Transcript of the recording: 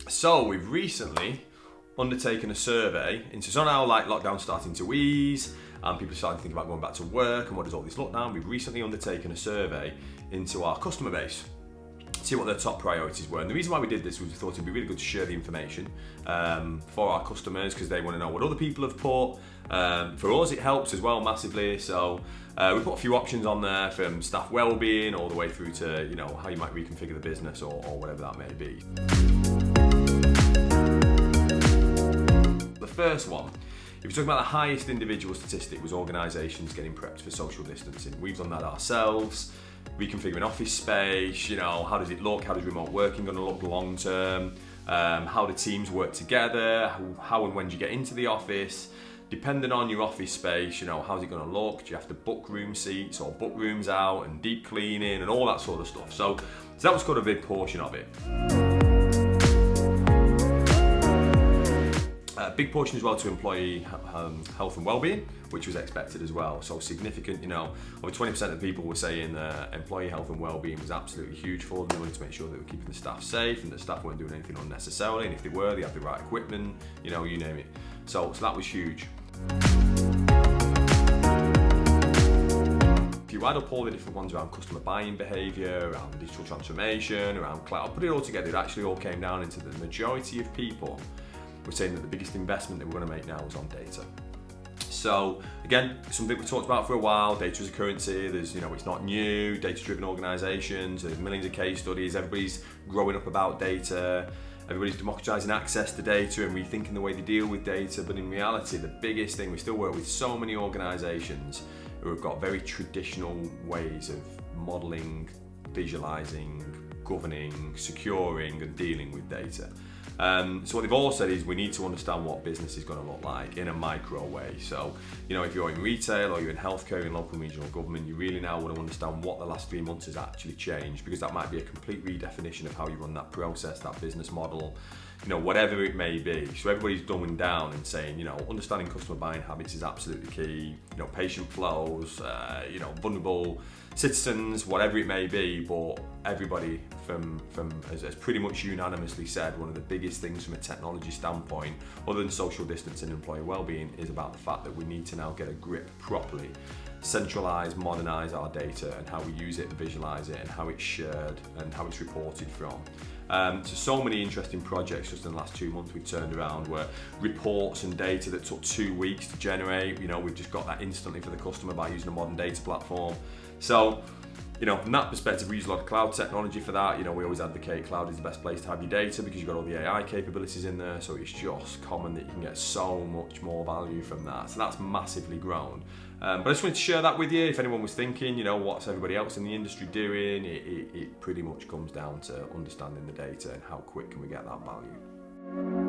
So we've recently undertaken a survey into, so now like lockdown starting to ease and people are starting to think about going back to work and what does all this look now. We've recently undertaken a survey into our customer base, see what their top priorities were. And the reason why we did this was we thought it'd be really good to share the information for our customers, because they want to know what other people have put. For us, it helps as well massively. So we put a few options on there, from staff wellbeing all the way through to how you might reconfigure the business or whatever that may be. The first one, if you're talking about the highest individual statistic, was organisations getting prepped for social distancing. We've done that ourselves. Reconfiguring office space, how does it look? How does remote working going to look long term? How do teams work together? How and when do you get into the office? Depending on your office space, how's it going to look? Do you have to book room seats or book rooms out and deep cleaning and all that sort of stuff? So that was quite a big portion of it. A big portion as well to employee health and wellbeing, which was expected as well. So significant, over 20% of people were saying employee health and wellbeing was absolutely huge for them. They wanted to make sure they were keeping the staff safe and the staff weren't doing anything unnecessarily. And if they were, they had the right equipment, you name it. So that was huge. If you add up all the different ones around customer buying behaviour, around digital transformation, around cloud, put it all together, it actually all came down into the majority of people were saying that the biggest investment that we're going to make now is on data. So again, something we've talked about for a while. Data is a currency. There's, it's not new. Data-driven organisations. There's millions of case studies. Everybody's growing up about data. Everybody's democratising access to data and rethinking the way they deal with data. But in reality, the biggest thing, we still work with so many organisations who have got very traditional ways of modelling, visualising, governing, securing, and dealing with data. So what they've all said is we need to understand what business is going to look like in a micro way. So, if you're in retail or you're in healthcare, in local and regional government, you really now want to understand what the last 3 months has actually changed, because that might be a complete redefinition of how you run that process, that business model, whatever it may be. So everybody's dumbing down and saying, understanding customer buying habits is absolutely key, patient flows, vulnerable citizens, whatever it may be. But everybody has pretty much unanimously said one of the biggest things from a technology standpoint, other than social distancing and employee wellbeing, is about the fact that we need to now get a grip properly, centralise, modernise our data and how we use it and visualise it and how it's shared and how it's reported from. So many interesting projects just in the last 2 months we've turned around, where reports and data that took 2 weeks to generate, we've just got that instantly for the customer by using a modern data platform. So, from that perspective, we use a lot of cloud technology for that. We always advocate cloud is the best place to have your data because you've got all the AI capabilities in there. So it's just common that you can get so much more value from that. So that's massively grown. But I just wanted to share that with you. If anyone was thinking, what's everybody else in the industry doing, it pretty much comes down to understanding the data and how quick can we get that value.